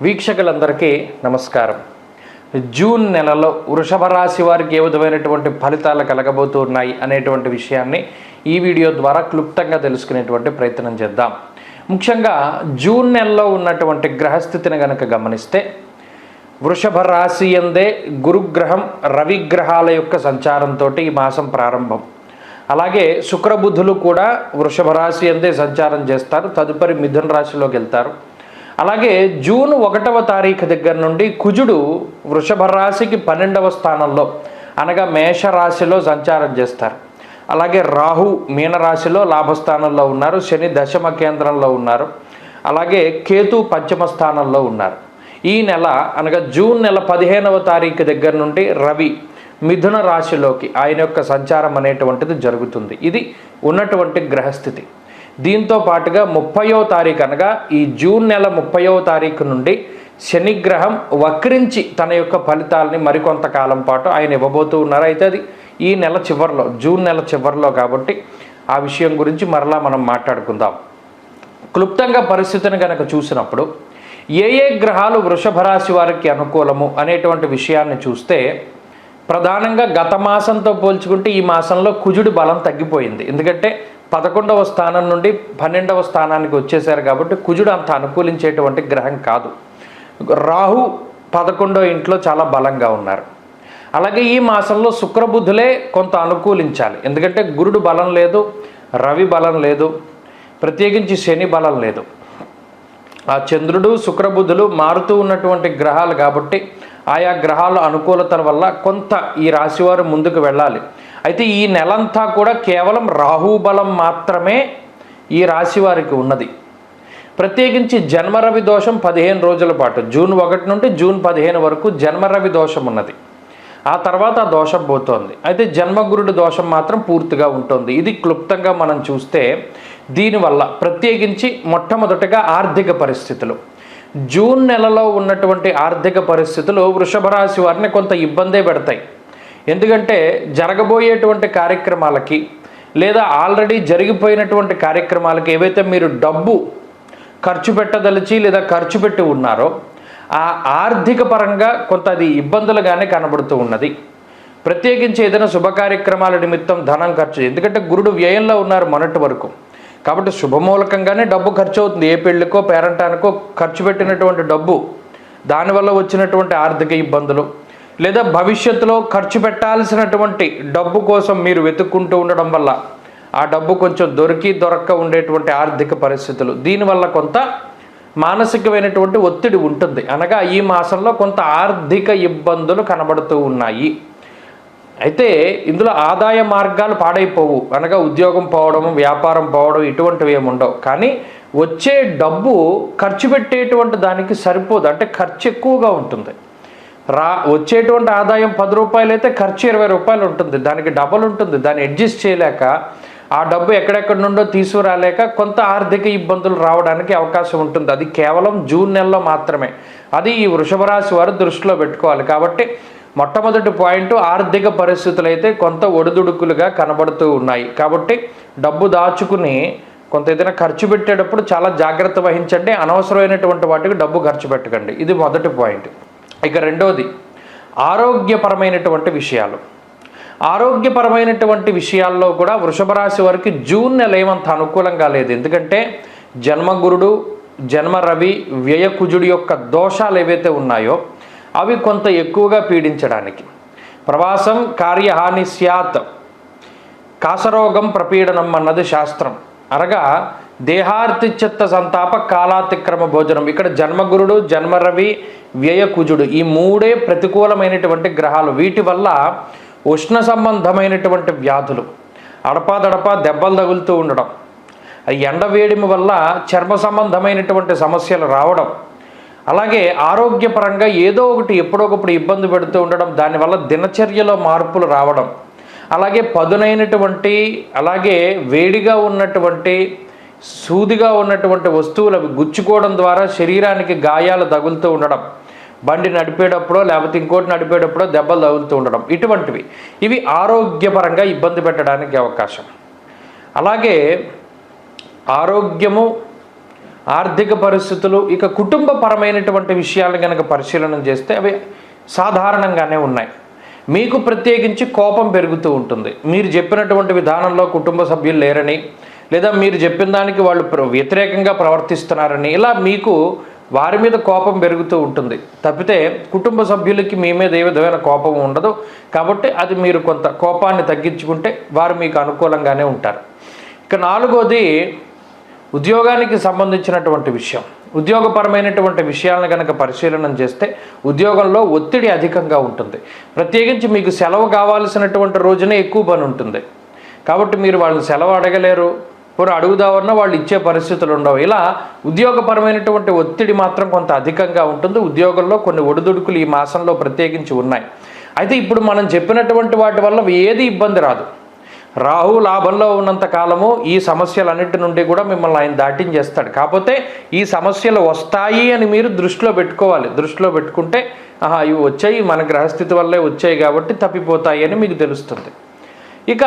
వీక్షకులందరికీ నమస్కారం. జూన్ నెలలో వృషభ రాశి వారికి ఏ విధమైనటువంటి ఫలితాలు కలగబోతున్నాయి అనేటువంటి విషయాన్ని ఈ వీడియో ద్వారా క్లుప్తంగా తెలుసుకునేటువంటి ప్రయత్నం చేద్దాం. ముఖ్యంగా జూన్ నెలలో ఉన్నటువంటి గ్రహస్థితిని గనక గమనిస్తే వృషభ రాశి యందే గురుగ్రహం రవిగ్రహాల యొక్క సంచారంతో ఈ మాసం ప్రారంభం. అలాగే శుక్రబుధులు కూడా వృషభ రాశి యందే సంచారం చేస్తారు, తదుపరి మిథున రాశిలోకి వెళ్తారు. అలాగే జూన్ 1వ తారీఖు దగ్గర నుండి కుజుడు వృషభ రాశికి 12వ స్థానంలో అనగా మేషరాశిలో సంచారం చేస్తారు. అలాగే రాహు మీనరాశిలో లాభస్థానంలో ఉన్నారు, శని దశమ కేంద్రంలో ఉన్నారు, అలాగే కేతు పంచమ స్థానంలో ఉన్నారు. ఈ నెల అనగా జూన్ నెల 15వ తారీఖు దగ్గర నుండి రవి మిథున రాశిలోకి ఆయన యొక్క సంచారం అనేటువంటిది జరుగుతుంది. ఇది ఉన్నటువంటి గ్రహస్థితి. దీంతో పాటుగా 30వ తారీఖు అనగా ఈ జూన్ నెల 30వ తారీఖు నుండి శనిగ్రహం వక్రించి తన యొక్క ఫలితాలని మరికొంతకాలం పాటు ఆయన ఇవ్వబోతూ ఉన్నారు. అయితే అది ఈ నెల చివరిలో, జూన్ నెల చివరిలో కాబట్టి ఆ విషయం గురించి మరలా మనం మాట్లాడుకుందాం. క్లుప్తంగా పరిస్థితిని కనుక చూసినప్పుడు ఏ గ్రహాలు వృషభ రాశి వారికి అనుకూలము అనేటువంటి విషయాన్ని చూస్తే ప్రధానంగా గత మాసంతో పోల్చుకుంటే ఈ మాసంలో కుజుడి బలం తగ్గిపోయింది. ఎందుకంటే 11వ స్థానం నుండి 12వ స్థానానికి వచ్చేసారు కాబట్టి కుజుడు అంత అనుకూలించేటువంటి గ్రహం కాదు. రాహు 11వ ఇంట్లో చాలా బలంగా ఉన్నారు. అలాగే ఈ మాసంలో శుక్రబుధులే కొంత అనుకూలించాలి. ఎందుకంటే గురుడు బలం లేదు, రవి బలం లేదు, ప్రత్యేకించి శని బలం లేదు. ఆ చంద్రుడు శుక్రబుధులు మారుతూ ఉన్నటువంటి గ్రహాలు కాబట్టి ఆయా గ్రహాల అనుకూలతల వల్ల కొంత ఈ రాశివారు ముందుకు వెళ్ళాలి. అయితే ఈ నెలంతా కూడా కేవలం రాహు బలం మాత్రమే ఈ రాశి వారికి ఉన్నది. ప్రత్యేకించి జన్మరవి దోషం 15 రోజుల పాటు జూన్ 1 నుండి జూన్ 15 వరకు జన్మరవి దోషం ఉన్నది. ఆ తర్వాత ఆ దోషం పోతోంది. అయితే జన్మగురుడు దోషం మాత్రం పూర్తిగా ఉంటుంది. ఇది క్లుప్తంగా మనం చూస్తే దీనివల్ల ప్రత్యేకించి మొట్టమొదటిగా ఆర్థిక పరిస్థితులు, జూన్ నెలలో ఉన్నటువంటి ఆర్థిక పరిస్థితులు వృషభ రాశి వారిని కొంత ఇబ్బందే పెడతాయి. ఎందుకంటే జరగబోయేటువంటి కార్యక్రమాలకి లేదా ఆల్రెడీ జరిగిపోయినటువంటి కార్యక్రమాలకి ఏవైతే మీరు డబ్బు ఖర్చు పెట్టదలిచి లేదా ఖర్చు పెట్టి ఉన్నారో ఆ ఆర్థిక పరంగా కొంత అది ఇబ్బందులుగానే కనబడుతూ ఉన్నది. ప్రత్యేకించి ఏదైనా శుభ కార్యక్రమాల నిమిత్తం ధనం ఖర్చు, ఎందుకంటే గురుడు వ్యయంలో ఉన్నారు మొన్నటి వరకు కాబట్టి శుభమూలకంగానే డబ్బు ఖర్చు అవుతుంది. ఏ పెళ్ళికో పేరంటానికో ఖర్చు పెట్టినటువంటి డబ్బు, దానివల్ల వచ్చినటువంటి ఆర్థిక ఇబ్బందులు, లేదా భవిష్యత్తులో ఖర్చు పెట్టాల్సినటువంటి డబ్బు కోసం మీరు వెతుక్కుంటూ ఉండడం వల్ల ఆ డబ్బు కొంచెం దొరక్క ఉండేటువంటి ఆర్థిక పరిస్థితులు, దీనివల్ల కొంత మానసికమైనటువంటి ఒత్తిడి ఉంటుంది. అనగా ఈ మాసంలో కొంత ఆర్థిక ఇబ్బందులు కనబడుతూ ఉన్నాయి. అయితే ఇందులో ఆదాయ మార్గాలు పాడైపోవు, అనగా ఉద్యోగం పోవడం, వ్యాపారం పోవడం ఇటువంటివి ఏమి ఉండవు. కానీ వచ్చే డబ్బు ఖర్చు పెట్టేటువంటి దానికి సరిపోదు, అంటే ఖర్చు ఎక్కువగా ఉంటుంది. వచ్చేటువంటి ఆదాయం 10 రూపాయలు అయితే ఖర్చు 20 రూపాయలు ఉంటుంది, దానికి డబల్ ఉంటుంది. దాన్ని అడ్జస్ట్ చేయలేక ఆ డబ్బు ఎక్కడెక్కడి నుండో తీసుకురాలేక కొంత ఆర్థిక ఇబ్బందులు రావడానికి అవకాశం ఉంటుంది. అది కేవలం జూన్ నెలలో మాత్రమే. అది ఈ వృషభ రాశి వారు దృష్టిలో పెట్టుకోవాలి. కాబట్టి మొట్టమొదటి పాయింట్, ఆర్థిక పరిస్థితులు అయితే కొంత ఒడిదుడుకులుగా కనబడుతూ ఉన్నాయి. కాబట్టి డబ్బు దాచుకుని కొంత ఏదైనా ఖర్చు పెట్టేటప్పుడు చాలా జాగ్రత్త వహించండి. అనవసరమైనటువంటి వాటికి డబ్బు ఖర్చు పెట్టకండి. ఇది మొదటి పాయింట్. ఇక రెండవది ఆరోగ్యపరమైనటువంటి విషయాలు. ఆరోగ్యపరమైనటువంటి విషయాల్లో కూడా వృషభ రాశి వారికి జూన్ నెల ఏమంత అనుకూలంగా లేదు. ఎందుకంటే జన్మగురుడు, జన్మ రవి, వ్యయకుజుడి యొక్క దోషాలు ఏవైతే ఉన్నాయో అవి కొంత ఎక్కువగా పీడించడానికి. ప్రవాసం కార్యహాని స్యాత్, కాసరోగం ప్రపీడనం అన్నది శాస్త్రం. అనగా దేహార్తిచిత్త సంతాప కాలాతిక్రమ భోజనం. ఇక్కడ జన్మగురుడు, జన్మరవి, వ్యయకుజుడు ఈ మూడే ప్రతికూలమైనటువంటి గ్రహాలు. వీటి వల్ల ఉష్ణ సంబంధమైనటువంటి వ్యాధులు, అడపాదడపా దెబ్బలు తగులుతూ ఉండడం, ఎండ వేడిమి వల్ల చర్మ సంబంధమైనటువంటి సమస్యలు రావడం, అలాగే ఆరోగ్యపరంగా ఏదో ఒకటి ఎప్పుడొకప్పుడు ఇబ్బంది పెడుతూ ఉండడం, దానివల్ల దినచర్యలో మార్పులు రావడం, అలాగే పదునైనటువంటి అలాగే వేడిగా ఉన్నటువంటి సూదిగా ఉన్నటువంటి వస్తువులు అవి గుచ్చుకోవడం ద్వారా శరీరానికి గాయాలు తగులుతూ ఉండడం, బండి నడిపేటప్పుడో లేకపోతే ఇంకోటి నడిపేటప్పుడో దెబ్బలు తగులుతూ ఉండడం, ఇటువంటివి ఇవి ఆరోగ్యపరంగా ఇబ్బంది పెట్టడానికి అవకాశం. అలాగే ఆరోగ్యము ఆర్థిక పరిస్థితులు, ఇక కుటుంబపరమైనటువంటి విషయాలను కనుక పరిశీలన చేస్తే అవి సాధారణంగానే ఉన్నాయి. మీకు ప్రత్యేకించి కోపం పెరుగుతూ ఉంటుంది. మీరు చెప్పినటువంటి విధానంలో కుటుంబ సభ్యులు లేరని, లేదా మీరు చెప్పిన దానికి వాళ్ళు వ్యతిరేకంగా ప్రవర్తిస్తున్నారని, ఇలా మీకు వారి మీద కోపం పెరుగుతూ ఉంటుంది తప్పితే కుటుంబ సభ్యులకి మీ మీద ఏ విధమైన కోపం ఉండదు. కాబట్టి అది మీరు కొంత కోపాన్ని తగ్గించుకుంటే వారు మీకు అనుకూలంగానే ఉంటారు. ఇక 4వది ఉద్యోగానికి సంబంధించినటువంటి విషయం. ఉద్యోగపరమైనటువంటి విషయాలను కనుక పరిశీలన చేస్తే ఉద్యోగంలో ఒత్తిడి అధికంగా ఉంటుంది. ప్రత్యేకించి మీకు సెలవు కావాల్సినటువంటి రోజునే ఎక్కువ పని ఉంటుంది. కాబట్టి మీరు వాళ్ళని సెలవు అడగలేరు, పోనీ అడుగుదామన్నా వాళ్ళు ఇచ్చే పరిస్థితులు ఉండవు. ఇలా ఉద్యోగపరమైనటువంటి ఒత్తిడి మాత్రం కొంత అధికంగా ఉంటుంది. ఉద్యోగంలో కొన్ని ఒడిదుడుకులు ఈ మాసంలో ప్రత్యేకించి ఉన్నాయి. అయితే ఇప్పుడు మనం చెప్పినటువంటి వాటి వల్ల ఏది ఇబ్బంది రాదు. రాహు లాభంలో ఉన్నంత కాలము ఈ సమస్యలన్నిటి నుండి కూడా మిమ్మల్ని ఆయన దాటించేస్తాడు. కాకపోతే ఈ సమస్యలు వస్తాయి అని మీరు దృష్టిలో పెట్టుకోవాలి. దృష్టిలో పెట్టుకుంటే ఇవి వచ్చాయి, మన గ్రహస్థితి వల్లే వచ్చాయి కాబట్టి తప్పిపోతాయి అని మీకు తెలుస్తుంది. ఇక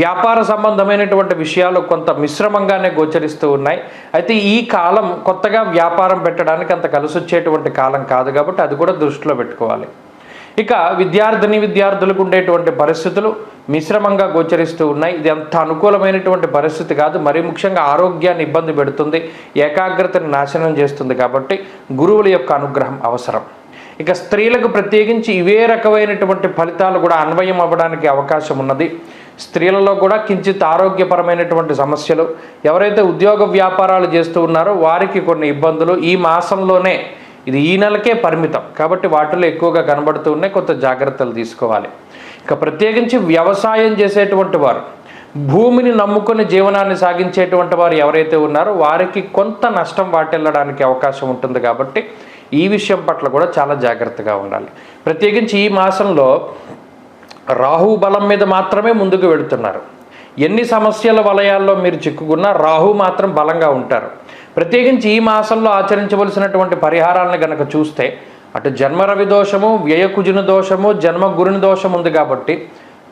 వ్యాపార సంబంధమైనటువంటి విషయాలు కొంత మిశ్రమంగానే గోచరిస్తూ ఉన్నాయి. అయితే ఈ కాలం కొత్తగా వ్యాపారం పెట్టడానికి అంత కలిసి వచ్చేటువంటి కాలం కాదు కాబట్టి అది కూడా దృష్టిలో పెట్టుకోవాలి. ఇక విద్యార్థులకు ఉండేటువంటి పరిస్థితులు మిశ్రమంగా గోచరిస్తూ ఉన్నాయి. ఇది అంత అనుకూలమైనటువంటి పరిస్థితి కాదు. మరీ ముఖ్యంగా ఆరోగ్యాన్ని ఇబ్బంది పెడుతుంది, ఏకాగ్రతని నాశనం చేస్తుంది. కాబట్టి గురువుల యొక్క అనుగ్రహం అవసరం. ఇక స్త్రీలకు ప్రత్యేకించి ఇవే రకమైనటువంటి ఫలితాలు కూడా అన్వయం అవ్వడానికి అవకాశం ఉన్నది. స్త్రీలలో కూడా కించిత్ ఆరోగ్యపరమైనటువంటి సమస్యలు, ఎవరైతే ఉద్యోగ వ్యాపారాలు చేస్తూ ఉన్నారో వారికి కొన్ని ఇబ్బందులు ఈ మాసంలోనే, ఇది ఈ నెలకే పరిమితం కాబట్టి వాటిలో ఎక్కువగా కనబడుతూ ఉన్నాయి. కొంత జాగ్రత్తలు తీసుకోవాలి. ఇక ప్రత్యేకించి వ్యవసాయం చేసేటువంటి వారు, భూమిని నమ్ముకొని జీవనాన్ని సాగించేటువంటి వారు ఎవరైతే ఉన్నారో వారికి కొంత నష్టం వాటిల్లడానికి అవకాశం ఉంటుంది. కాబట్టి ఈ విషయం పట్ల కూడా చాలా జాగ్రత్తగా ఉండాలి. ప్రత్యేకించి ఈ మాసంలో రాహు బలం మీద మాత్రమే ముందుకు వెళుతున్నారు. ఎన్ని సమస్యల వలయాల్లో మీరు చిక్కుకున్నా రాహు మాత్రం బలంగా ఉంటారు. ప్రత్యేకించి ఈ మాసంలో ఆచరించవలసినటువంటి పరిహారాలను కనుక చూస్తే అటు జన్మ రవి దోషము, వ్యయకుజుని దోషము, జన్మ గురుని దోషం ఉంది. కాబట్టి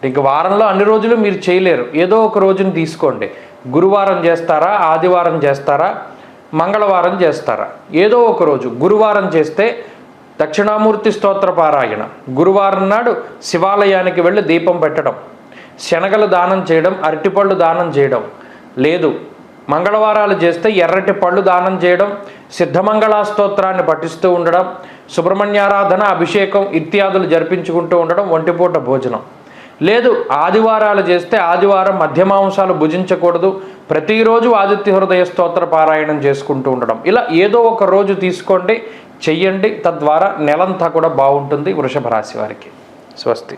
ఇంక వారంలో అన్ని రోజులు మీరు చేయలేరు. ఏదో ఒక రోజుని తీసుకోండి. గురువారం చేస్తారా, ఆదివారం చేస్తారా, మంగళవారం చేస్తారా, ఏదో ఒక రోజు. గురువారం చేస్తే దక్షిణామూర్తి స్తోత్ర పారాయణ, గురువారం నాడు శివాలయానికి వెళ్ళి దీపం పెట్టడం, శనగలు దానం చేయడం, అరటిపళ్ళు దానం చేయడం. లేదు మంగళవారాలు చేస్తే ఎర్రటి పళ్ళు దానం చేయడం, సిద్ధమంగళా స్తోత్రాన్ని పఠిస్తూ ఉండడం, సుబ్రహ్మణ్యారాధన, అభిషేకం ఇత్యాదులు జరిపించుకుంటూ ఉండడం, ఒంటిపూట భోజనం. లేదు ఆదివారాలు చేస్తే ఆదివారం మధ్యమాంసాలు భుజించకూడదు, ప్రతిరోజు ఆదిత్య హృదయ స్తోత్ర పారాయణం చేసుకుంటూ ఉండడం. ఇలా ఏదో ఒక రోజు తీసుకోండి, చెయ్యండి. తద్వారా నెలంతా కూడా బాగుంటుంది వృషభ రాశి వారికి. స్వస్తి.